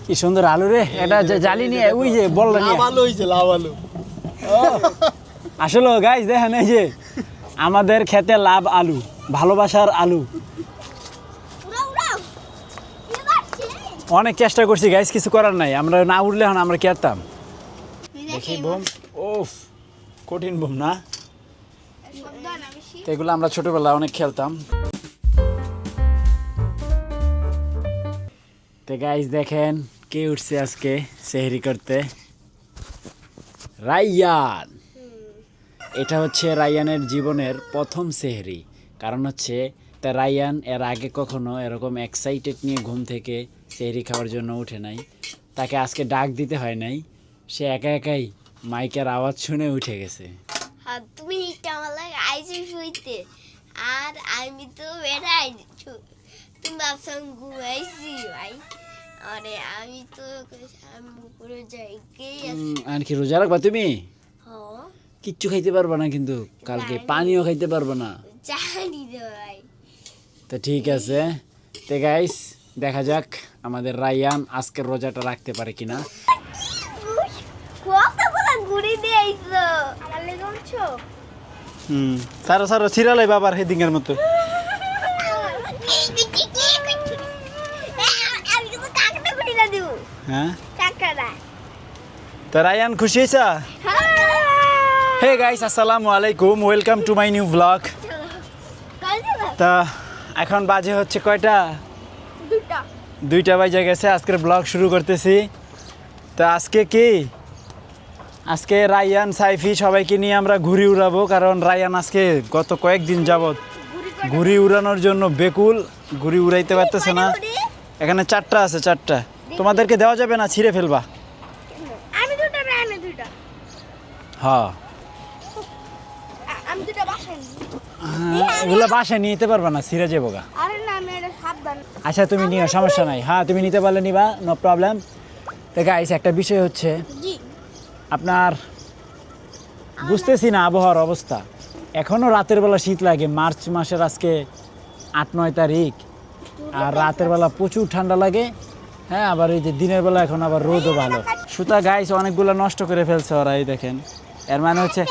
কি সুন্দর আলু রে, এটা জালি নিয়ে ওই যে বললেন লাভ আলু হইছে, লাভ আলু। আসলে গাইস দেখেন এই যে আমাদের খেতে লাভ আলু, ভালোবাসার আলু। অনেক চেষ্টা করছি গাইস, কিছু করার নাই, আমরা না উঠলে এখন আমরা খেতাম। দেখি বোম, ওফ কঠিন বোম না, তো এগুলো আমরা ছোটবেলায় অনেক খেলতাম। তো গাইস দেখেন কে উঠছে আজকে সেহরি করতে, রাইয়ান। এটা হচ্ছে রাইয়ানের জীবনের প্রথম সেহরি, কারণ হচ্ছে তা রাইয়ান এর আগে কখনো এরকম এক্সাইটেড নিয়ে ঘুম থেকে সেহরি খাওয়ার জন্য উঠে নাই, তাকে আজকে ডাক দিতে হয় নাই, সে একা একাই মাইকের আওয়াজ শুনে উঠে গেছে। হ্যাঁ, তুমি কেমন লাগে আইসি শুইতে, আর আমি তো বেড়াই, তুমি ভাবছাম ঘুমাইছি ভাই, আরে আমি তো পুরো জায়গায় আছি। আর কি রোজা রাখবা তুমি? হ্যাঁ কিচ্ছু খাইতে পারবা না কিন্তু কালকে, পানিও খাইতে পারবা না। জানি রে ভাই। তো ঠিক আছে, তো গাইস দেখা যাক আমাদের রাইয়ান আজকের রোজাটা রাখতে পারে কিনা। কতগুলো ঘুরে দিয়ে আইছো, আমার লেগে উঠছো। সারো সারো সিরালে বাবার হেদিংয়ের মতো। আমি তো কাকটা ঘুরি না দিব, হ্যাঁ কাকটা। তো রাইয়ান খুশি হয়েছা? হে গাইস আসসালামু আলাইকুম, welcome to my new blog. তা এখন বাজে হচ্ছে কয়টা? 2টা বাজে গেছে, আজকের ব্লগ শুরু করতেছি। তো আজকে কি, আজকে রাইয়ান সাইফি সবাইকে নিয়ে আমরা ঘুড়ি উড়াবো, কারণ রাইয়ান আজকে গত কয়েকদিন যাবৎ ঘুড়ি উড়ানোর জন্য বেকুল, ঘুড়ি উড়াইতে পারতেছে না। এখানে 4টা আছে, 4টা তোমাদেরকে দেওয়া যাবে না, ছিঁড়ে ফেলবা। আমি দুটো না, আমি দুটো, হ্যাঁ আমি দুটো বাসায়। এগুলো বাসায় নিয়ে যেতে পারবা না, ছিঁড়ে যাবো গা। আরে না, আমি এটা সাবধান। আচ্ছা তুমি নিও, সমস্যা নাই, হ্যাঁ তুমি নিতে পারলে নিবা, নো প্রবলেম। তো গাইস একটা বিষয় হচ্ছে, জি আপনার বুঝতেছি না আবহাওয়ার অবস্থা, এখনও রাতের বেলা শীত লাগে, মার্চ মাসের আজকে 8-9 তারিখ, আর রাতের বেলা প্রচুর ঠান্ডা লাগে। হ্যাঁ আবার এই যে দিনের বেলা এখন আবার রোদও ভালো। সুতা গাইস অনেকগুলো নষ্ট করে ফেলছে ওরা, এই দেখেন, এর মানে হচ্ছে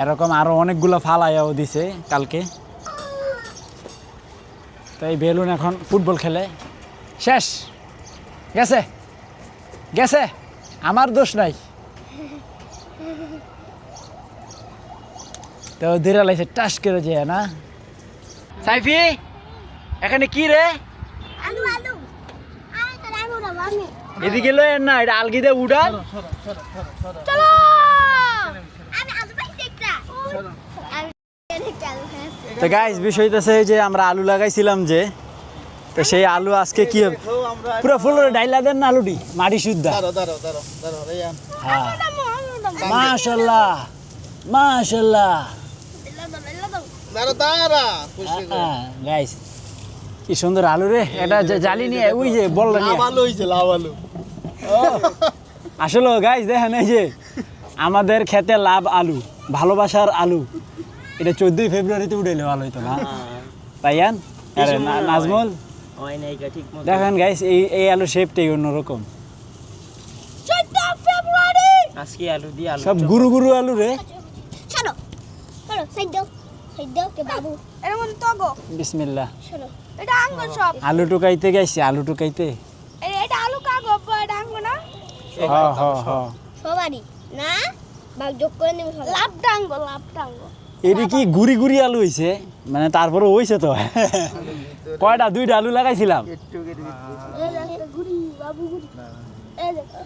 এরকম আরো অনেকগুলো ফালাইয়াও দিছে কালকে। তাই বেলুন এখন ফুটবল খেলে, শেষ গেছে গেছে, আমার দোষ নাই। তো ধীরে লাগছে টাস করে যায় না। সাইফি এখানে কি রে? আলু আলু, আরে তার আলু না আমি। এদিকে লয় না, এটা আলগি দিয়ে উড়া। চলো, আমি আলু পাইছি একটা। আমি একটা আলু খাইছি। তো গাইস বিষয় হইতেছে যে আমরা আলু লাগাইছিলাম যে, তো সেই আলু আজকে কি হবে, পুরো ফুল ডাইলা দেন না আলুটি মাটি শুদ্ধা। দাঁড়াও, রাইয়ান। হ্যাঁ মাশাআল্লাহ মাশাআল্লাহ। দাঁড়া, খুশি করে। গাইস কি সুন্দর আলু রে, এটা জালি নিয়ে ওই যে বললেন লাভ আলু হইছে, লাভ আলু। আসলে গাইস দেখেন এই যে আমাদের খেতে লাভ আলু, ভালোবাসার আলু, এটা 14 ফেব্রুয়ারিতে উঠাইলে ভালো হইতো না রাইয়ান? আরে নাজমুল দেখেন গাইস, এই আলু শেপটাই অন্যরকম। 14 ফেব্রুয়ারি আজকে আলু দিয়ে আলু সব গুরু গুরু আলু রে। চলো চলো, সাইড দাও কে বাবু, এর মধ্যে তো গো বিসমিল্লাহ। চলো, এটা আঙ্গ সব। আলু টুকাইতে গাইছি, আলু টুকাইতে। এটা আলু কাগো, এটা আঙ্গ না হ্যাঁ হ্যাঁ হ্যাঁ, সবারই না, ভাগ যোগ করে নেব সব। লাভ টাঙ্গ। এটি কি গুড়ি গুড়ি আলু হইছে, মানে তারপরে হইছে তো। কয়টা? 2টা আলু লাগাইছিলাম। এই একটা গুড়ি বাবু গুড়ি, এই দেখো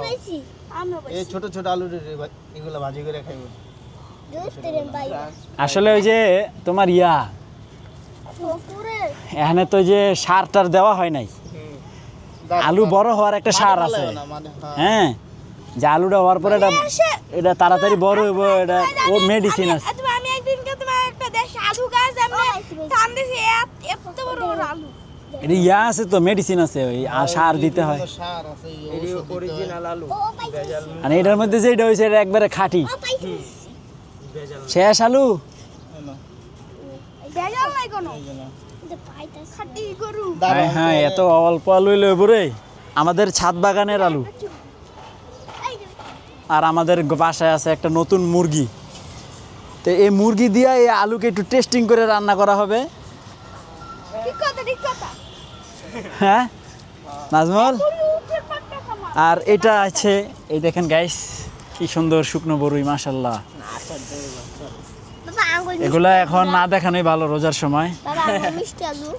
পাইছি আমরা এই পাইছি ছোট ছোট আলু এগুলো ভাজি করে খাইবো। দোস্তের ভাই আসলে ওই যে তোমার ইয়া পুরে এখানে তো যে সার টার দেওয়া হয় নাই, আলু বড় হওয়ার একটা সার আছে। হ্যাঁ যে আলুটা হওয়ার পরে এটা তাড়াতাড়ি বড় হইব, এটা ও মেডিসিন আছে। তুমি আমি একদিনকে তোমার একটা দেশ আলু গাছ আমি টান দিছি, এত বড় বড় আলু। এটা ইয়া আছে তো, মেডিসিন আছে, ওই সার দিতে হয়। সার আছে, এটি অরিজিনাল আলু, ভেজাল আর এটার মধ্যে যেটা হয়েছে এটা একবারে খাঁটি শেষ আলু। ভেজাল নাই কোনো, খাটি গরু হ্যাঁ হ্যাঁ, এত অল্প আলু লইব রে। আমাদের ছাদ বাগানের আলু। আর আমাদের বাসায় আছে একটা নতুন মুরগি, তো এই মুরগি দিয়ে এই আলুকে একটু টেস্টিং করে রান্না করা হবে। ঠিক কথা হ্যাঁ নাজমল, আর এটা আছে এই দেখেন গাইস, কি সুন্দর শুকনো বড়ই মাশাল্লাহ। বাবা আঙ্গুল এগুলা এখন না দেখানোই ভালো রোজার সময়। বাবা আঙ্গুল মিষ্টি আলু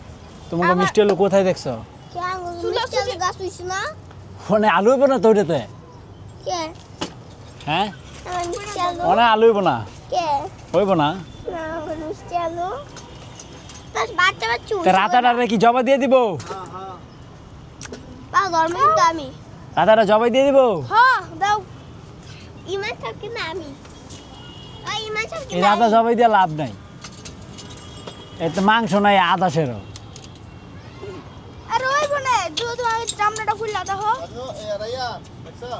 তোমাকে মিষ্টি আলু কোথায় দেখছো? কে আঙ্গুল মিষ্টি আলু গাছ হইছে না ওখানে আলু হইব না তো ওটাতে? কে হ্যাঁ আমার মিষ্টি আলু ওখানে আলু হইব না, কে হইব না। না আমার মিষ্টি আলু বাস বাচ্চা বাচ্চু তা রাতাটারে কি জবা দিয়ে দিব? বাবা ধর্মের তো আমি রাতাটা জবাই দিয়ে দিব? হ্যাঁ দাও ইমান থাকে না আমি ওই ইমান থাকে এই রাতা জবাই দিয়ে লাভ নাই, এতে মাংস নাই আদাসেরও। আর ওই বনে দুধ আমি চামড়াটা খুললা দেখো রায়ান দেখছো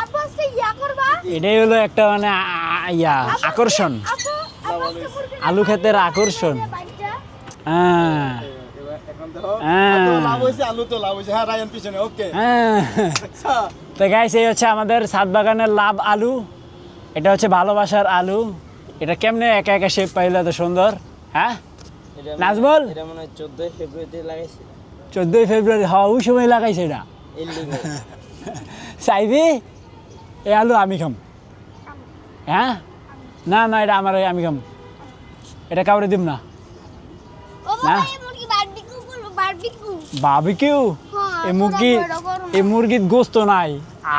আপু আজকে ইয়া করবা এটাই হলো একটা মানে ইয়া আকর্ষণ, আপু আলু ক্ষেতের আকর্ষণ। বাচ্চা হ্যাঁ এখন দেখো হ্যাঁ। লাভ হইছে, আলু তো লাভ হইছে। হ্যাঁ রায়ান পিছনে ওকে। হ্যাঁ। তো গাইস এই হচ্ছে আমাদের ছাদ বাগানের লাভ আলু, এটা হচ্ছে ভালোবাসার আলু। এটা কেমনে একা একা শেপ পাইলে তো সুন্দর। হ্যাঁ নাজমল, এটা মনে হয় 14 ফেব্রুয়ারিতে লাগাইছিল 14 ফেব্রুয়ারি হওয়া ওই সময় লাগাইছে এটা। এর লিগে চাইবি এই আলু আমি খাম? হ্যাঁ না না, এটা আমার, আমি খাম, এটা কাউরে দিব না। ও না। বাবা এই মুরগি বারবিকিউ করব বারবিকিউ ভাবি কেউ হ্যাঁ, এই মুরগি, এই মুরগির গোস্ত নাই,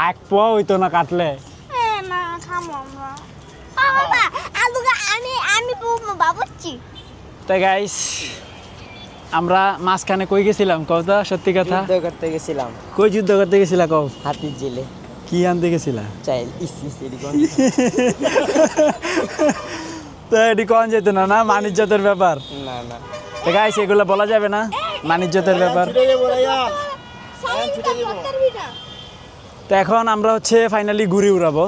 এক পোয়া হইতো না কাটলে। হ্যাঁ না খামো আমরা ও বাবা আলুটা আমি বাবুচ্ছি তাই গাইস আমরা মাঝখানে কই গেছিলাম কথা, সত্যি কথা যুদ্ধ করতে গেছিলাম কই যুদ্ধ করতে গেছিলা কও? হাতির জেলে কি আনতে গেছিলা? চাইল ইসি কোন তো এটি কন যেত না, না মানিজ্যতের ব্যাপার। না না তো গাইস এগুলো বলা যাবে না, মানিজ্যতের ব্যাপার। ছুটে যাবো রায়ান। তো এখন আমরা হচ্ছে ফাইনালি ঘুড়ি উড়াবো।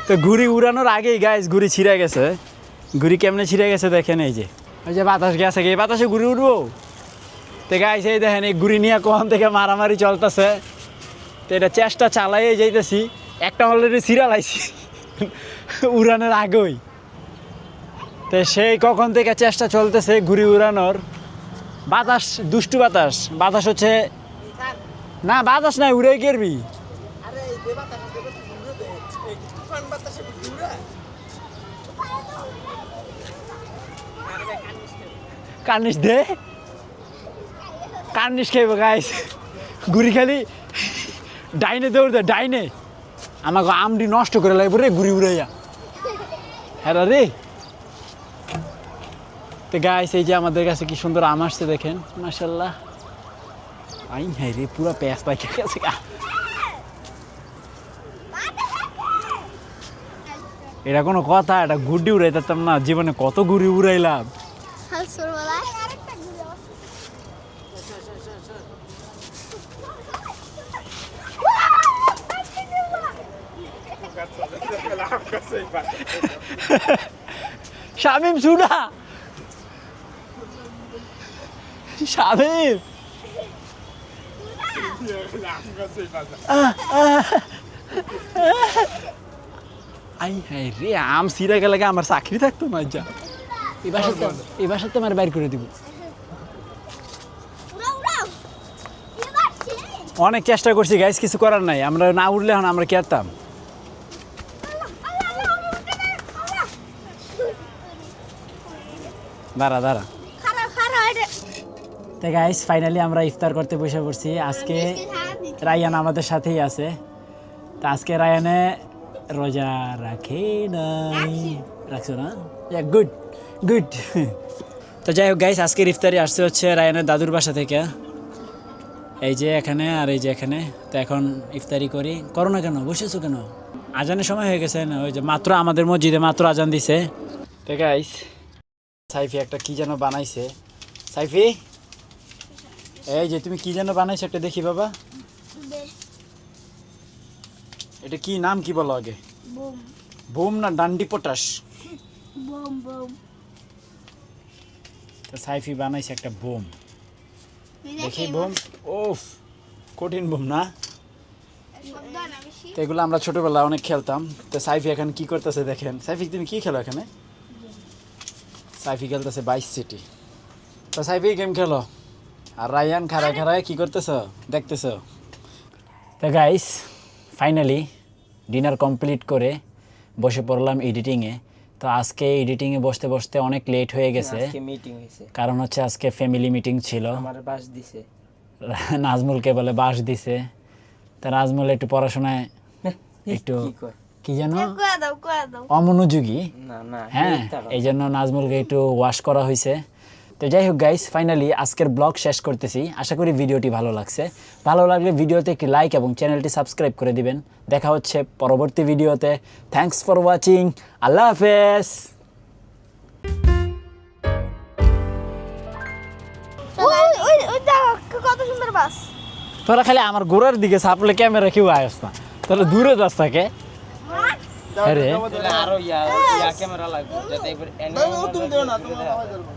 তো ঘুড়ি উড়ানোর আগেই গাইস ঘুড়ি ছিঁড়ে গেছে। ঘুড়ি কেমনে ছিঁড়ে গেছে দেখেন, এই যে ওই যে বাতাস গেছে, এই বাতাসে ঘুড়ি উড়বো। তো গাইস এই দেখেন এই ঘুড়ি নিয়ে কোন থেকে মারামারি চলতেছে। তো এটা চেষ্টা চালাই যাইতেছি, একটা অলরেডি ছিঁড়া লাইছি উড়ানোর আগেই। তো সেই কখন থেকে চেষ্টা চলতেছে ঘুড়ি উড়ানোর। বাতাস দুষ্টু বাতাস, বাতাস হচ্ছে না, বাতাস নাই, উড়ে গেরবি। কার্নিশ দে, কার্নিশ খাইব গাইস। ঘুড়ি খালি ডাইনে দৌড় দে, ডাইনে আমাকে আমডি নষ্ট করে লাগবে রে ঘুড়ি উড়াইয়া। হ্যাঁ রে। তো গাইস এই যে আমাদের কাছে কি সুন্দর আম আসছে দেখেন, মাশাআল্লাহ। আই হ্যাঁ রে, পুরা প্যাঁচ পাইকে গেছে। এটা কোনো কথা? এটা ঘুড়ি উড়াইতাম না, জীবনে কত ঘুড়ি উড়াইলাম। হাল সরবালা শামিম সুনা, শামিম আই হ্যাঁ রে, আম সিরা গেলে আমার চাকরি থাকতো না। যা এই বাসাতে আমার বাইর করে দিব। উড়াও উড়াও এবার অনেক চেষ্টা করছি গাইস, কিছু করার নাই। আমরা না উঠলে এখন আমরা কি আরতাম? দাঁড়া দাঁড়া। খারা খারা এটা তো গাইস ফাইনালি আমরা ইফতার করতে বসে পড়ছি। আজকে রায়ান আমাদের সাথেই আছে। তো আজকে রায়ানে রোজা রাখে নাই, রাখছো না? Good good. তো যাই হোক গাইস, আজকের ইফতারি আসছে হচ্ছে রায়ানের দাদুর বাসা থেকে। এই যে এখানে আর এই যে এখানে। তো এখন ইফতারি করি। করো না কেন, বসেছো কেন? আজানের সময় হয়ে গেছে না? ওই যে মাত্র আমাদের মসজিদে মাত্র আজান দিছে। তো গাইস সাইফি একটা কি যেন বানাইছে। সাইফি এই যে তুমি কি যেন বানাইছো একটা দেখি বাবা। এটা কি নাম কি বলো আগে? বুম বুম না ডান্ডি পটাশ? বুম বুম তো সাইফি বানাইছে একটা বোম, দেখি বোম। ওফ, কঠিন বোম না? তো এগুলো আমরা ছোটবেলায় অনেক খেলতাম। তো সাইফি এখন কি করতেছে দেখেন। সাইফি তুমি কি খেলো এখানে? সাইফি খেলতেছে বাইস সিটি। তো সাইফি গেম খেলো, আর রায়ান খাড়ায় খাড়ায় কি করতেছ দেখতেছ। তো গাইস ফাইনালি ডিনার কমপ্লিট করে বসে পড়লাম এডিটিংয়ে। তো আজকে এডিটিংয়ে বসতে বসতে অনেক লেট হয়ে গেছে, আজকে মিটিং হয়েছে, কারণ হচ্ছে আজকে ফ্যামিলি মিটিং ছিল। আমার বাস দিছে। নাজমুলকে বলে বাস দিছে। তা নাজমুল একটু পড়াশোনায় একটু কি কয়? কি যেন কুয়া দাও অমনোযোগী, না না, হ্যাঁ, মিথ্যা কথা। এই জন্য নাজমুলকে একটু ওয়াশ করা হয়েছে। তো যাই হোক গাইস, ফাইনালি আজকের ব্লগ শেষ করতেছি। আশা করি ভিডিওটি ভালো লাগছে। ভালো লাগলে ভিডিওতে একটি লাইক এবং চ্যানেলটি সাবস্ক্রাইব করে দিবেন। দেখা হচ্ছে পরবর্তী ভিডিওতে। Thanks for watching. আল্লাহ হাফেজ। ওই দেখো কত সুন্দর বাস। তোরা খালি আমার গোড়ার দিকে সাপলে ক্যামেরা কেউ আয়স না, তাহলে দূরে যাস থাকে। আরে তাহলে আরো ইয়া ক্যামেরা লাগবে যাতে একবার তুমি দেও না, তোমার আওয়াজ আসবে।